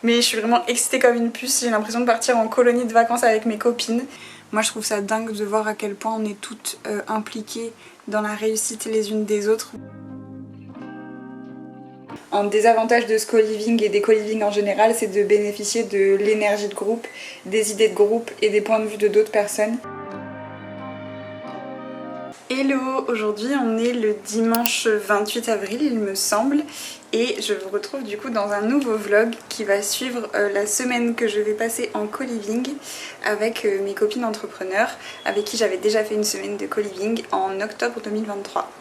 Mais je suis vraiment excitée comme une puce, j'ai l'impression de partir en colonie de vacances avec mes copines. Moi je trouve ça dingue de voir à quel point on est toutes impliquées dans la réussite les unes des autres. Un désavantage de ce co-living et des co-living en général, c'est de bénéficier de l'énergie de groupe, des idées de groupe et des points de vue de d'autres personnes. Hello, aujourd'hui on est le dimanche 28 avril il me semble et je vous retrouve du coup dans un nouveau vlog qui va suivre la semaine que je vais passer en co-living avec mes copines entrepreneurs avec qui j'avais déjà fait une semaine de co-living en octobre 2023.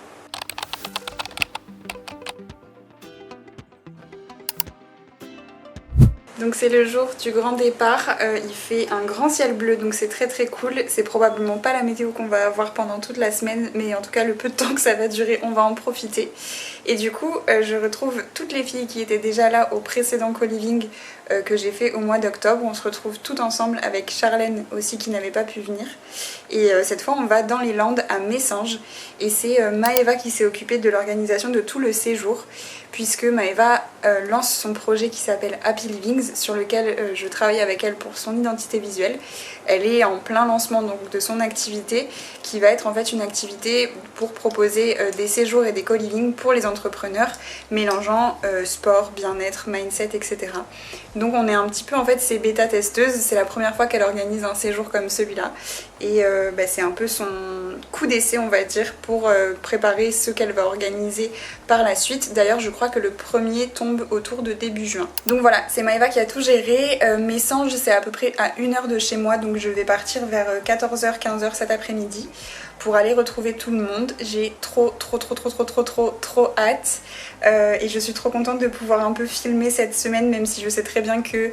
Donc c'est le jour du grand départ, il fait un grand ciel bleu donc c'est très cool. C'est probablement pas la météo qu'on va avoir pendant toute la semaine mais en tout cas le peu de temps que ça va durer on va en profiter. Et du coup je retrouve toutes les filles qui étaient déjà là au précédent co-living que j'ai fait au mois d'octobre. On se retrouve toutes ensemble avec Charlène aussi qui n'avait pas pu venir. Et cette fois on va dans les Landes à Messanges et c'est Maëva qui s'est occupée de l'organisation de tout le séjour puisque Maëva lance son projet qui s'appelle Happy Livings sur lequel je travaille avec elle pour son identité visuelle. Elle est en plein lancement donc de son activité qui va être en fait une activité pour proposer des séjours et des co-living pour les entrepreneurs mélangeant sport, bien-être, mindset, etc. Donc on est un petit peu en fait ses bêta-testeuses, c'est la première fois qu'elle organise un séjour comme celui-là et c'est un peu son coup d'essai on va dire pour préparer ce qu'elle va organiser par la suite. D'ailleurs je crois que le premier tombe autour de début juin. Donc voilà, c'est Maëva qui a tout géré. Messanges c'est à peu près à 1 heure de chez moi donc je vais partir vers 14h, 15h cet après-midi pour aller retrouver tout le monde. J'ai trop hâte et je suis trop contente de pouvoir un peu filmer cette semaine même si je sais très bien que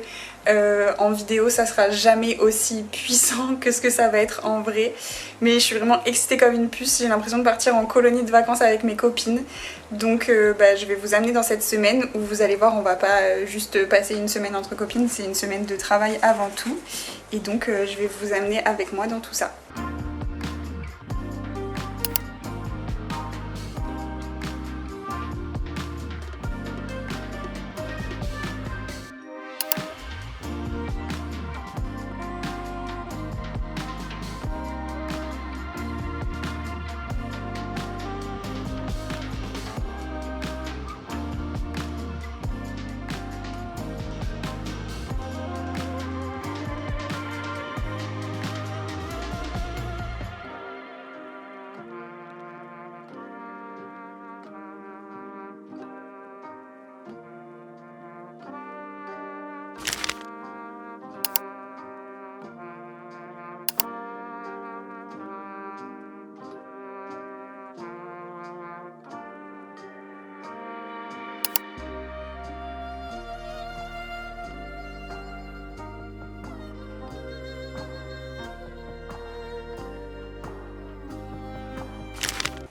en vidéo ça sera jamais aussi puissant que ce que ça va être en vrai, mais je suis vraiment excitée comme une puce. J'ai l'impression de partir en colonie de vacances avec mes copines donc je vais vous amener dans cette semaine où vous allez voir on va pas juste passer une semaine entre copines, c'est une semaine de travail avant tout et donc je vais vous amener avec moi dans tout ça.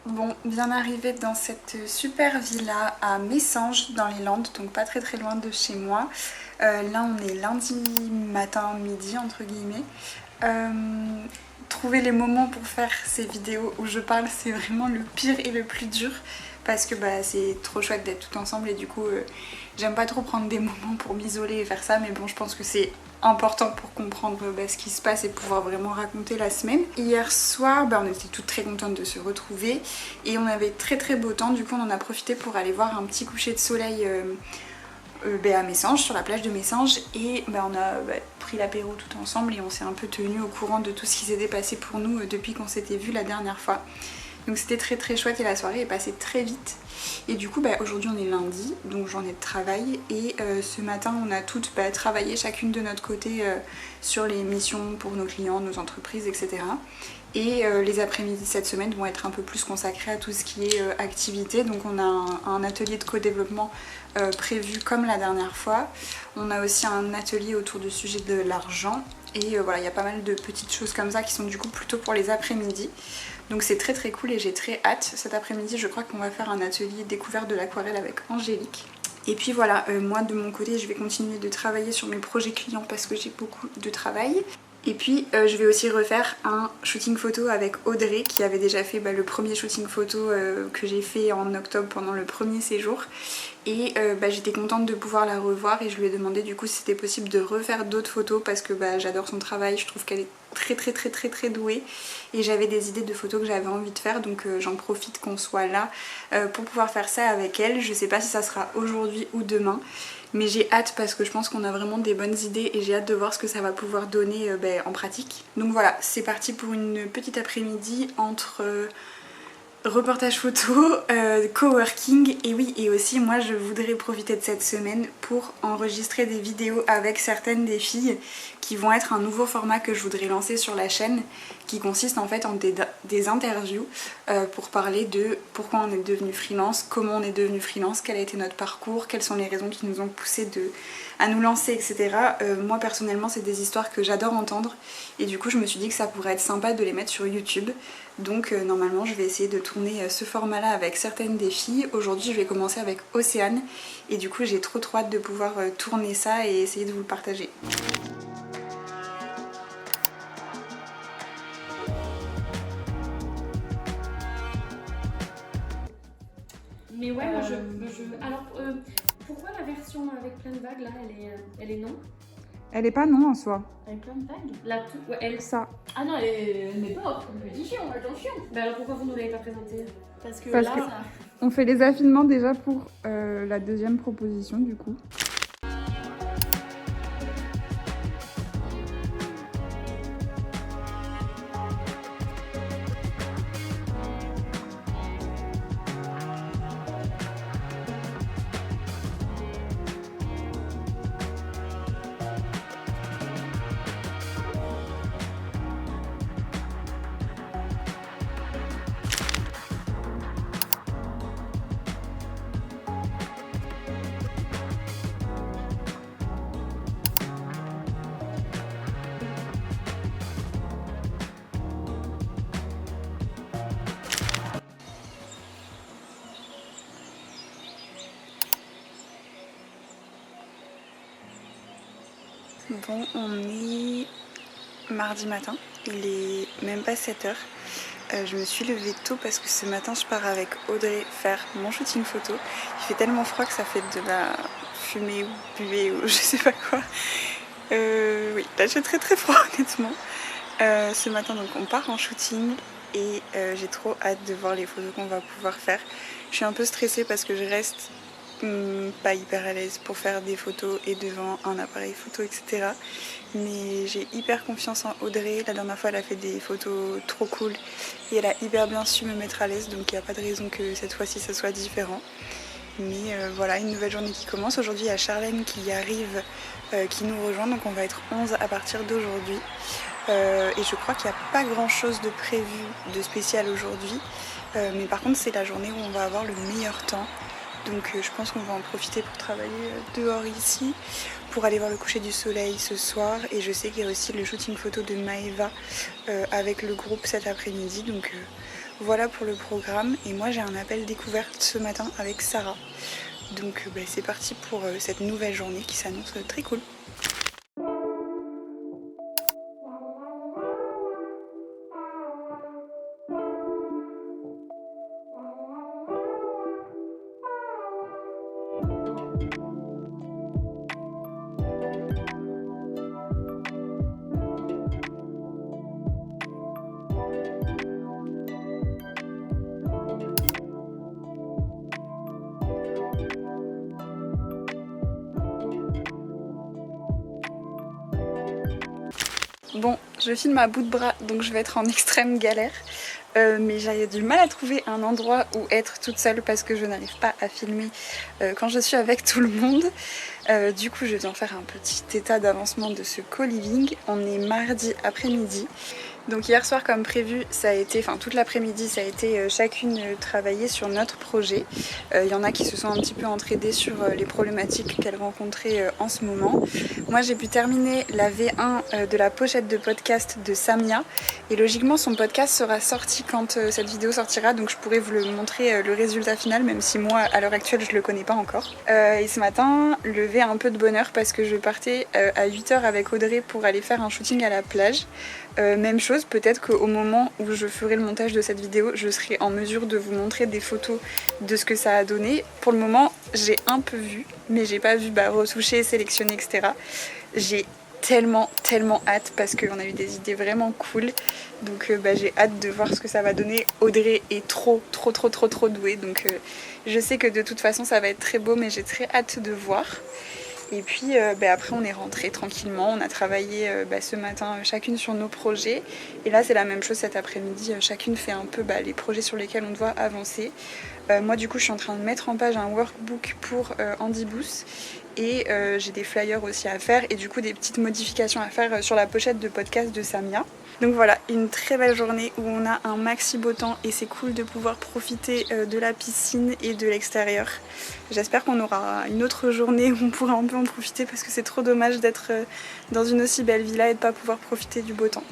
Bon, bien arrivée dans cette super villa à Messanges dans les Landes, donc pas très loin de chez moi. Là on est lundi matin, midi entre guillemets. Trouver les moments pour faire ces vidéos où je parle c'est vraiment le pire et le plus dur parce que c'est trop chouette d'être tout ensemble et du coup j'aime pas trop prendre des moments pour m'isoler et faire ça, mais bon je pense que c'est important pour comprendre ce qui se passe et pouvoir vraiment raconter la semaine. Hier soir on était toutes très contentes de se retrouver et on avait très beau temps, du coup on en a profité pour aller voir un petit coucher de soleil à Messanges, sur la plage de Messanges et on a pris l'apéro tout ensemble et on s'est un peu tenu au courant de tout ce qui s'était passé pour nous depuis qu'on s'était vu la dernière fois. Donc c'était très chouette et la soirée est passée très vite. Et du coup aujourd'hui on est lundi, donc journée de travail et ce matin on a toutes travaillé chacune de notre côté sur les missions pour nos clients, nos entreprises, etc. Et les après-midi cette semaine vont être un peu plus consacrés à tout ce qui est activité. Donc on a un atelier de co-développement prévu comme la dernière fois. On a aussi un atelier autour du sujet de l'argent. Et voilà, il y a pas mal de petites choses comme ça qui sont du coup plutôt pour les après-midi. Donc c'est très cool et j'ai très hâte. Cet après-midi je crois qu'on va faire un atelier découverte de l'aquarelle avec Angélique. Et puis voilà, moi de mon côté je vais continuer de travailler sur mes projets clients parce que j'ai beaucoup de travail. Et puis je vais aussi refaire un shooting photo avec Audrey qui avait déjà fait le premier shooting photo que j'ai fait en octobre pendant le premier séjour. Et j'étais contente de pouvoir la revoir et je lui ai demandé du coup si c'était possible de refaire d'autres photos parce que j'adore son travail, je trouve qu'elle est très douée et j'avais des idées de photos que j'avais envie de faire, donc j'en profite qu'on soit là pour pouvoir faire ça avec elle. Je sais pas si ça sera aujourd'hui ou demain, mais j'ai hâte parce que je pense qu'on a vraiment des bonnes idées et j'ai hâte de voir ce que ça va pouvoir donner en pratique. Donc voilà, c'est parti pour une petite après-midi entre reportage photo, coworking, et oui, et aussi moi je voudrais profiter de cette semaine pour enregistrer des vidéos avec certaines des filles qui vont être un nouveau format que je voudrais lancer sur la chaîne, qui consiste en fait en des interviews pour parler de pourquoi on est devenu freelance, comment on est devenu freelance, quel a été notre parcours, quelles sont les raisons qui nous ont poussé à nous lancer, etc. Moi personnellement c'est des histoires que j'adore entendre et du coup je me suis dit que ça pourrait être sympa de les mettre sur YouTube. Donc normalement je vais essayer de tourner ce format là avec certaines des filles. Aujourd'hui je vais commencer avec Océane et du coup j'ai trop hâte de pouvoir tourner ça et essayer de vous le partager. Mais ouais, moi alors pourquoi la version avec plein de vagues là, elle est non? Elle est pas non en soi. Avec plein de vagues? La tout, ouais, elle. Ça. Ah non, elle n'est pas hors compétition, attention. Bah alors pourquoi vous ne l'avez pas présentée? Parce que on fait les affinements déjà pour la deuxième proposition du coup. Bon, on est mardi matin, il est même pas 7h. Je me suis levée tôt parce que ce matin je pars avec Audrey faire mon shooting photo. Il fait tellement froid que ça fait de la fumée ou buée ou je sais pas quoi. Oui, là j'ai très froid honnêtement. Ce matin donc on part en shooting et j'ai trop hâte de voir les photos qu'on va pouvoir faire. Je suis un peu stressée parce que je reste pas hyper à l'aise pour faire des photos et devant un appareil photo, etc. Mais j'ai hyper confiance en Audrey. La dernière fois elle a fait des photos trop cool et elle a hyper bien su me mettre à l'aise, donc il n'y a pas de raison que cette fois-ci ça soit différent. Mais voilà, une nouvelle journée qui commence. Aujourd'hui il y a Charlène qui arrive, qui nous rejoint, donc on va être 11 à partir d'aujourd'hui. Et je crois qu'il n'y a pas grand chose de prévu de spécial aujourd'hui, mais par contre c'est la journée où on va avoir le meilleur temps. Donc je pense qu'on va en profiter pour travailler dehors ici, pour aller voir le coucher du soleil ce soir. Et je sais qu'il y a aussi le shooting photo de Maëva avec le groupe cet après-midi. Donc voilà pour le programme. Et moi j'ai un appel découverte ce matin avec Sarah. Donc c'est parti pour cette nouvelle journée qui s'annonce très cool. Bon, je filme à bout de bras, donc je vais être en extrême galère. Mais j'ai du mal à trouver un endroit où être toute seule parce que je n'arrive pas à filmer quand je suis avec tout le monde. Du coup, je viens faire un petit état d'avancement de ce co-living. On est mardi après-midi. Donc hier soir comme prévu, ça a été, enfin toute l'après-midi, ça a été chacune travailler sur notre projet. Il y en a qui se sont un petit peu entraidées sur les problématiques qu'elles rencontraient en ce moment. Moi j'ai pu terminer la V1 de la pochette de podcast de Samia et logiquement son podcast sera sorti quand cette vidéo sortira, donc je pourrai vous le montrer le résultat final, même si moi à l'heure actuelle je le connais pas encore. Et ce matin, le lever un peu de bonheur parce que je partais à 8h avec Audrey pour aller faire un shooting à la plage. Même chose, peut-être qu'au moment où je ferai le montage de cette vidéo, je serai en mesure de vous montrer des photos de ce que ça a donné. Pour le moment, j'ai un peu vu, mais j'ai pas vu retoucher, sélectionner, etc. J'ai tellement hâte parce qu'on a eu des idées vraiment cool. Donc j'ai hâte de voir ce que ça va donner. Audrey est trop douée, donc je sais que de toute façon ça va être très beau, mais j'ai très hâte de voir. Et puis après on est rentré tranquillement, on a travaillé ce matin chacune sur nos projets. Et là c'est la même chose cet après-midi, chacune fait un peu les projets sur lesquels on doit avancer. Moi du coup je suis en train de mettre en page un workbook pour Andy Booth. Et j'ai des flyers aussi à faire et du coup des petites modifications à faire sur la pochette de podcast de Samia. Donc voilà, une très belle journée où on a un maxi beau temps et c'est cool de pouvoir profiter de la piscine et de l'extérieur. J'espère qu'on aura une autre journée où on pourra un peu en profiter parce que c'est trop dommage d'être dans une aussi belle villa et de pas pouvoir profiter du beau temps.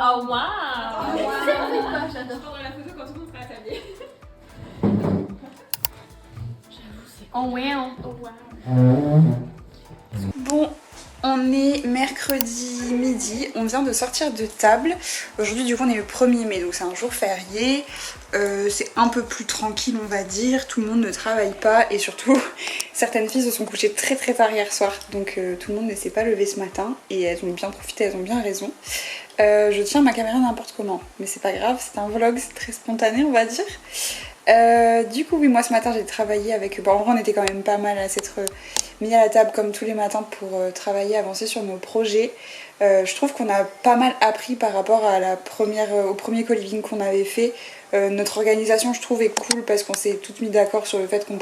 Oh wow! J'adore. Pendant la photo quand tout le monde sera habillé. J'avoue, c'est oh wow! Oh wow! Bon, on est mercredi midi, on vient de sortir de table. Aujourd'hui du coup on est le 1er mai, donc c'est un jour férié. C'est un peu plus tranquille on va dire, tout le monde ne travaille pas et surtout certaines filles se sont couchées très tard hier soir. Donc tout le monde ne s'est pas levé ce matin et elles ont bien profité, elles ont bien raison. Je tiens ma caméra n'importe comment, mais c'est pas grave, c'est un vlog, c'est très spontané on va dire. Du coup oui, moi ce matin j'ai travaillé avec... Bon en vrai on était quand même pas mal à s'être mis à la table comme tous les matins pour travailler, avancer sur nos projets. Je trouve qu'on a pas mal appris par rapport à au premier co-living qu'on avait fait. Notre organisation je trouve est cool parce qu'on s'est toutes mis d'accord sur le fait qu'on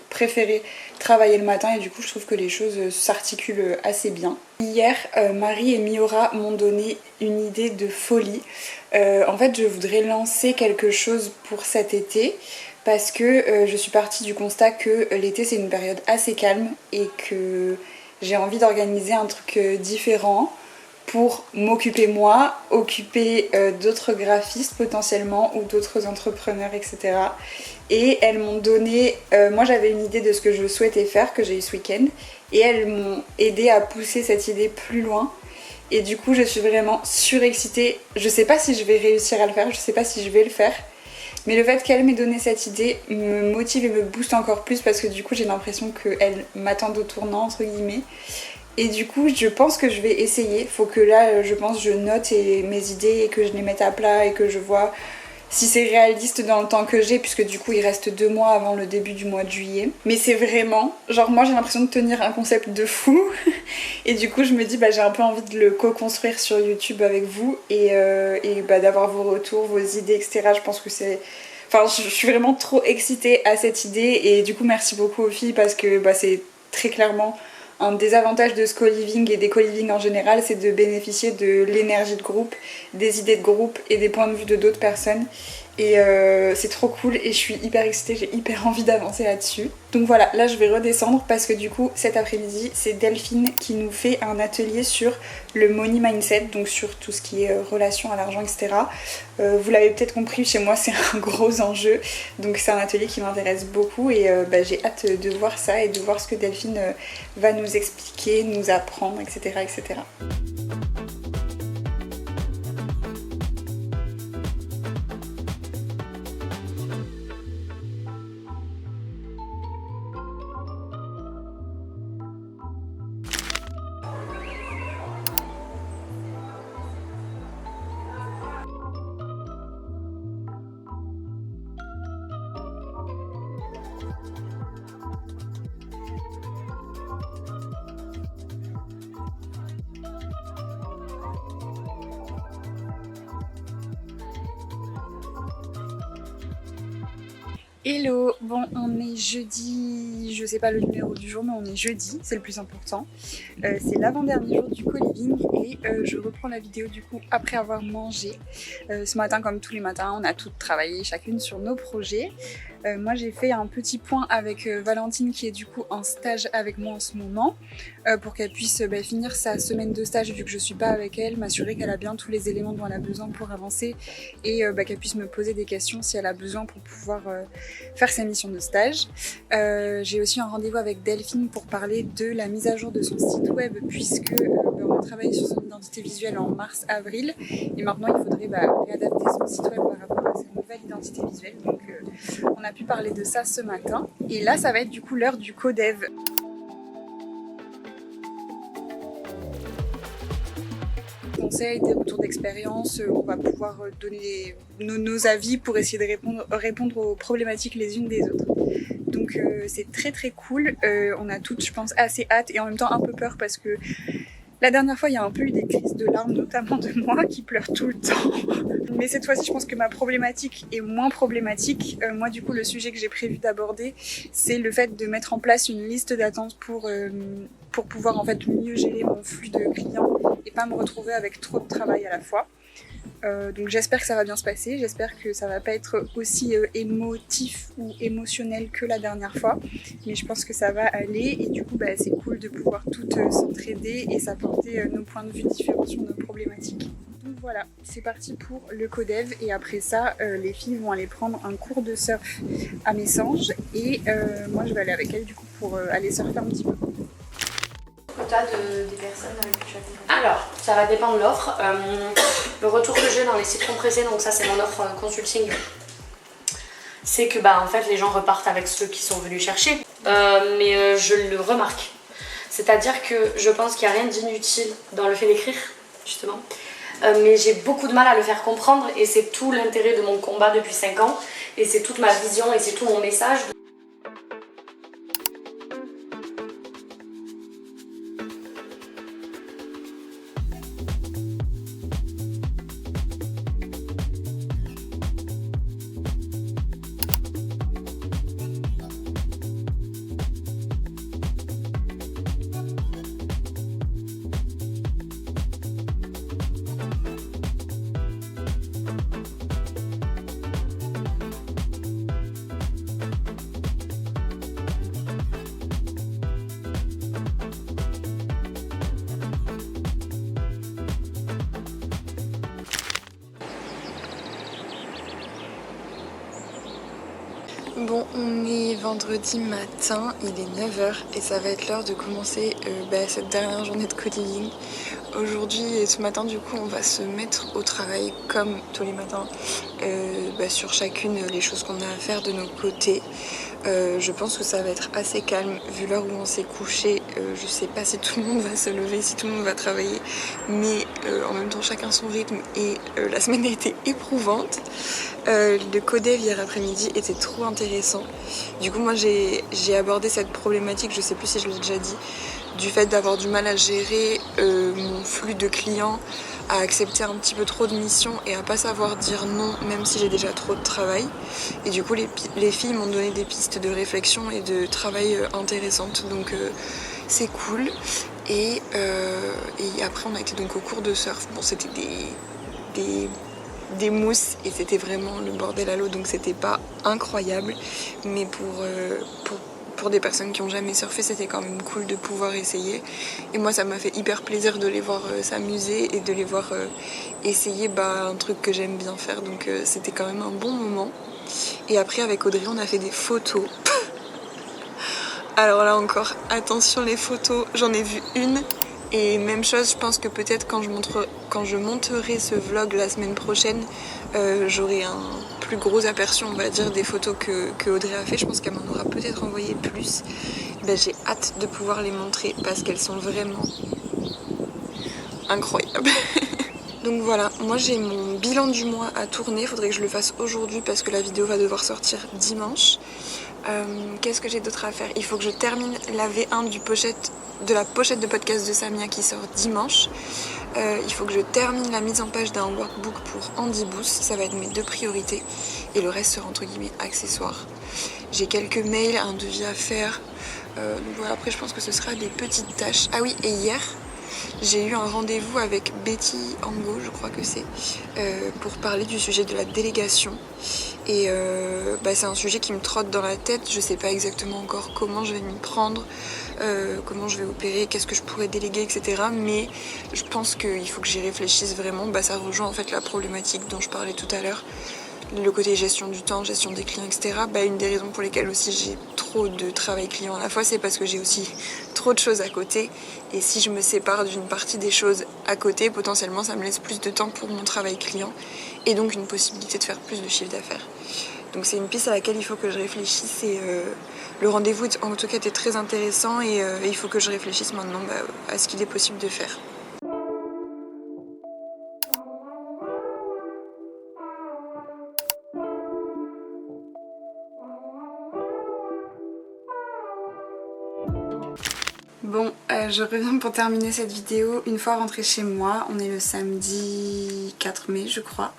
préférait travailler le matin et du coup je trouve que les choses s'articulent assez bien. Hier, Marie et Miora m'ont donné une idée de folie. En fait je voudrais lancer quelque chose pour cet été parce que je suis partie du constat que l'été c'est une période assez calme et que j'ai envie d'organiser un truc différent pour m'occuper moi, occuper d'autres graphistes potentiellement ou d'autres entrepreneurs, etc. Et elles m'ont donné, moi j'avais une idée de ce que je souhaitais faire, que j'ai eu ce week-end, et elles m'ont aidé à pousser cette idée plus loin. Et du coup je suis vraiment surexcitée, je sais pas si je vais réussir à le faire, je sais pas si je vais le faire, mais le fait qu'elle m'ait donné cette idée me motive et me booste encore plus parce que du coup j'ai l'impression qu'elle m'attend au tournant entre guillemets. Et du coup je pense que je vais essayer, faut que là je pense je note mes idées et que je les mette à plat et que je vois si c'est réaliste dans le temps que j'ai puisque du coup il reste 2 mois avant le début du mois de juillet. Mais c'est vraiment, genre moi j'ai l'impression de tenir un concept de fou et du coup je me dis j'ai un peu envie de le co-construire sur YouTube avec vous et d'avoir vos retours, vos idées etc. Je pense que c'est... Enfin je suis vraiment trop excitée à cette idée et du coup merci beaucoup aux filles parce que c'est très clairement... Un des avantages de ce co-living et des co-living en général, c'est de bénéficier de l'énergie de groupe, des idées de groupe et des points de vue de d'autres personnes. Et c'est trop cool et je suis hyper excitée, j'ai hyper envie d'avancer là-dessus. Donc voilà, là je vais redescendre parce que du coup cet après-midi c'est Delphine qui nous fait un atelier sur le money mindset, donc sur tout ce qui est relation à l'argent, etc. Vous l'avez peut-être compris, chez moi c'est un gros enjeu, donc c'est un atelier qui m'intéresse beaucoup et j'ai hâte de voir ça et de voir ce que Delphine va nous expliquer, nous apprendre, etc. etc. Hello, bon on est jeudi, je sais pas le numéro du jour mais on est jeudi, c'est le plus important. C'est l'avant-dernier jour du co-living et je reprends la vidéo du coup après avoir mangé. Ce matin comme tous les matins on a toutes travaillé chacune sur nos projets. Moi j'ai fait un petit point avec Valentine qui est du coup en stage avec moi en ce moment pour qu'elle puisse finir sa semaine de stage vu que je suis pas avec elle, m'assurer qu'elle a bien tous les éléments dont elle a besoin pour avancer et qu'elle puisse me poser des questions si elle a besoin pour pouvoir faire sa mission de stage. J'ai aussi un rendez-vous avec Delphine pour parler de la mise à jour de son site web puisque on a travaillé sur son identité visuelle en mars-avril et maintenant il faudrait réadapter son site web par rapport à sa nouvelle identité visuelle. Donc on a pu parler de ça ce matin et là ça va être du coup l'heure du codev. Conseils, des retours d'expérience, on va pouvoir donner nos avis pour essayer de répondre aux problématiques les unes des autres. Donc c'est très très cool, on a toutes je pense assez hâte et en même temps un peu peur parce que la dernière fois il y a un peu eu des crises de larmes notamment de moi qui pleure tout le temps. Mais cette fois-ci je pense que ma problématique est moins problématique. Moi du coup le sujet que j'ai prévu d'aborder c'est le fait de mettre en place une liste d'attente pour pouvoir en fait mieux gérer mon flux de clients et pas me retrouver avec trop de travail à la fois. Donc j'espère que ça va bien se passer, j'espère que ça va pas être aussi émotif ou émotionnel que la dernière fois, mais je pense que ça va aller et du coup c'est cool de pouvoir toutes s'entraider et s'apporter nos points de vue différents sur nos problématiques. Donc voilà, c'est parti pour le codev et après ça les filles vont aller prendre un cours de surf à Messanges et moi je vais aller avec elles du coup pour aller surfer un petit peu. Des personnes avec qui tu as... Alors, ça va dépendre de l'offre. Le retour que j'ai dans les citrons pressés, donc ça c'est mon offre consulting, c'est que en fait les gens repartent avec ceux qui sont venus chercher. Mais je le remarque. C'est-à-dire que je pense qu'il n'y a rien d'inutile dans le fait d'écrire, justement. Mais j'ai beaucoup de mal à le faire comprendre et c'est tout l'intérêt de mon combat depuis 5 ans. Et c'est toute ma vision et c'est tout mon message. Bon, on est vendredi matin, il est 9h et ça va être l'heure de commencer cette dernière journée de co-living. Aujourd'hui et ce matin du coup on va se mettre au travail comme tous les matins sur chacune les choses qu'on a à faire de nos côtés. Je pense que ça va être assez calme vu l'heure où on s'est couché. Je sais pas si tout le monde va se lever, si tout le monde va travailler, mais en même temps chacun son rythme et la semaine a été éprouvante. Le codev hier après-midi était trop intéressant. Du coup moi j'ai abordé cette problématique, je sais plus si je l'ai déjà dit, du fait d'avoir du mal à gérer mon flux de clients, à accepter un petit peu trop de missions et à pas savoir dire non même si j'ai déjà trop de travail. Et du coup les filles m'ont donné des pistes de réflexion et de travail intéressantes, donc c'est cool. Et après on a été donc au cours de surf. Bon c'était des mousses et c'était vraiment le bordel à l'eau, donc c'était pas incroyable, mais pour des personnes qui ont jamais surfé c'était quand même cool de pouvoir essayer. Et moi ça m'a fait hyper plaisir de les voir s'amuser et de les voir essayer un truc que j'aime bien faire, donc c'était quand même un bon moment. Et après avec Audrey on a fait des photos. Alors là encore attention, les photos, j'en ai vu une. Et même chose, je pense que peut-être quand je monterai ce vlog la semaine prochaine, j'aurai un plus gros aperçu, on va dire, des photos que Audrey a fait. Je pense qu'elle m'en aura peut-être envoyé plus. J'ai hâte de pouvoir les montrer parce qu'elles sont vraiment incroyables. Donc voilà, moi j'ai mon bilan du mois à tourner, il faudrait que je le fasse aujourd'hui parce que la vidéo va devoir sortir dimanche. Qu'est-ce que j'ai d'autre à faire? Il faut que je termine la V1 de la pochette de podcast de Samia qui sort dimanche. Il faut que je termine la mise en page d'un workbook pour Andy Booth, ça va être mes 2 priorités. et le reste sera entre guillemets accessoire. J'ai quelques mails, un devis à faire, donc voilà, après je pense que ce sera des petites tâches. Ah oui, et hier j'ai eu un rendez-vous avec Betty Angot, je crois que c'est, pour parler du sujet de la délégation. Et c'est un sujet qui me trotte dans la tête, je sais pas exactement encore comment je vais m'y prendre, comment je vais opérer, qu'est-ce que je pourrais déléguer, etc. Mais je pense qu'il faut que j'y réfléchisse vraiment. Ça rejoint en fait la problématique dont je parlais tout à l'heure, le côté gestion du temps, gestion des clients, etc. Une des raisons pour lesquelles aussi j'ai trop de travail client à la fois, c'est parce que j'ai aussi trop de choses à côté. Et si je me sépare d'une partie des choses à côté, potentiellement ça me laisse plus de temps pour mon travail client et donc une possibilité de faire plus de chiffre d'affaires. Donc c'est une piste à laquelle il faut que je réfléchisse et le rendez-vous en tout cas était très intéressant et il faut que je réfléchisse maintenant à ce qu'il est possible de faire. Bon, je reviens pour terminer cette vidéo. Une fois rentrée chez moi, on est le samedi 4 mai je crois.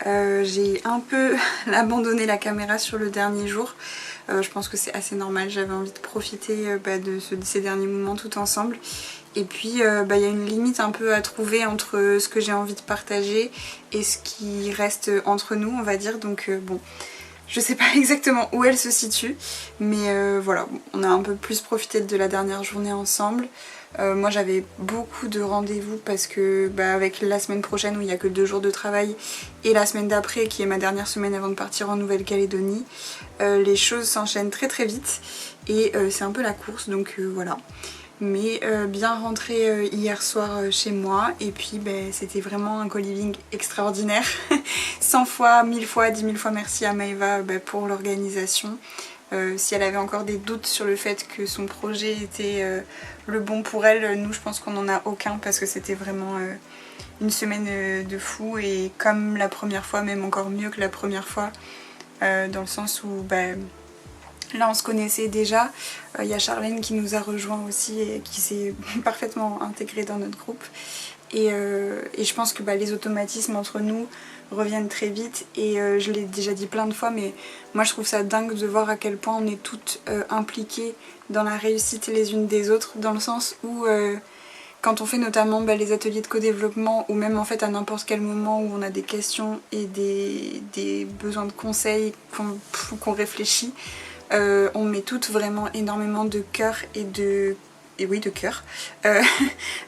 J'ai un peu abandonné la caméra sur le dernier jour. Je pense que c'est assez normal, j'avais envie de profiter de ces derniers moments tout ensemble. Et puis il y a une limite un peu à trouver entre ce que j'ai envie de partager et ce qui reste entre nous, on va dire. Donc bon, je sais pas exactement où elle se situe, mais voilà, on a un peu plus profité de la dernière journée ensemble. Moi j'avais beaucoup de rendez-vous parce que avec la semaine prochaine où il n'y a que 2 jours de travail et la semaine d'après qui est ma dernière semaine avant de partir en Nouvelle-Calédonie, les choses s'enchaînent très très vite et c'est un peu la course, donc voilà. Mais bien rentrée hier soir chez moi et puis c'était vraiment un co-living extraordinaire. 100 fois, 1000 fois, 10 000 fois merci à Maëva pour l'organisation. Si elle avait encore des doutes sur le fait que son projet était le bon pour elle, nous je pense qu'on n'en a aucun parce que c'était vraiment une semaine de fou et comme la première fois, même encore mieux que la première fois, dans le sens où là on se connaissait déjà. Il y a Charlène qui nous a rejoint aussi et qui s'est parfaitement intégrée dans notre groupe. Et je pense que les automatismes entre nous reviennent très vite et je l'ai déjà dit plein de fois, mais moi je trouve ça dingue de voir à quel point on est toutes impliquées dans la réussite les unes des autres, dans le sens où quand on fait notamment les ateliers de co-développement ou même en fait à n'importe quel moment où on a des questions et des besoins de conseils qu'on réfléchit, on met toutes vraiment énormément de cœur de cœur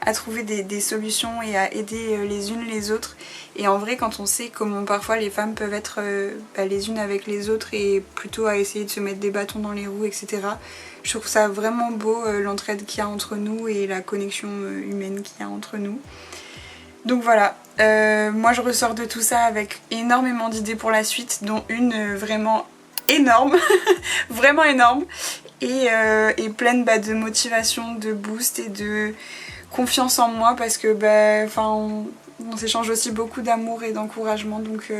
à trouver des solutions et à aider les unes les autres. Et en vrai, quand on sait comment parfois les femmes peuvent être les unes avec les autres et plutôt à essayer de se mettre des bâtons dans les roues, etc., je trouve ça vraiment beau, l'entraide qu'il y a entre nous et la connexion humaine qu'il y a entre nous. Donc voilà, moi je ressors de tout ça avec énormément d'idées pour la suite, dont une vraiment énorme, vraiment énorme, et pleine de motivation, de boost et de confiance en moi parce que on s'échange aussi beaucoup d'amour et d'encouragement, donc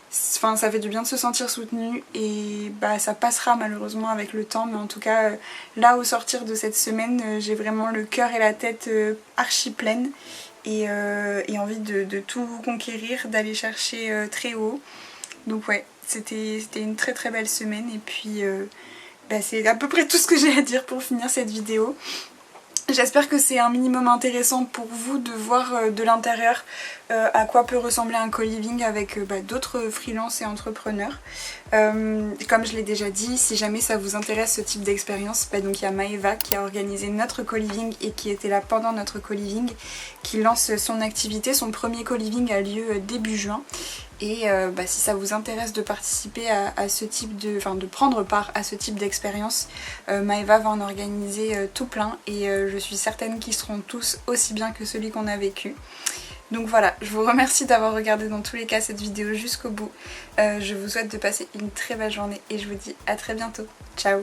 ça fait du bien de se sentir soutenu et ça passera malheureusement avec le temps, mais en tout cas là au sortir de cette semaine j'ai vraiment le cœur et la tête archi pleine et envie de tout conquérir, d'aller chercher très haut. Donc ouais, c'était une très très belle semaine et puis c'est à peu près tout ce que j'ai à dire pour finir cette vidéo. J'espère que c'est un minimum intéressant pour vous de voir de l'intérieur à quoi peut ressembler un co-living avec d'autres freelances et entrepreneurs. Comme je l'ai déjà dit, si jamais ça vous intéresse ce type d'expérience, donc il y a Maëva qui a organisé notre co-living et qui était là pendant notre co-living, qui lance son activité. Son premier co-living a lieu début juin. Et si ça vous intéresse de participer à ce type de prendre part à ce type d'expérience, Maëva va en organiser tout plein et je suis certaine qu'ils seront tous aussi bien que celui qu'on a vécu. Donc voilà, je vous remercie d'avoir regardé dans tous les cas cette vidéo jusqu'au bout. Je vous souhaite de passer une très belle journée et je vous dis à très bientôt. Ciao!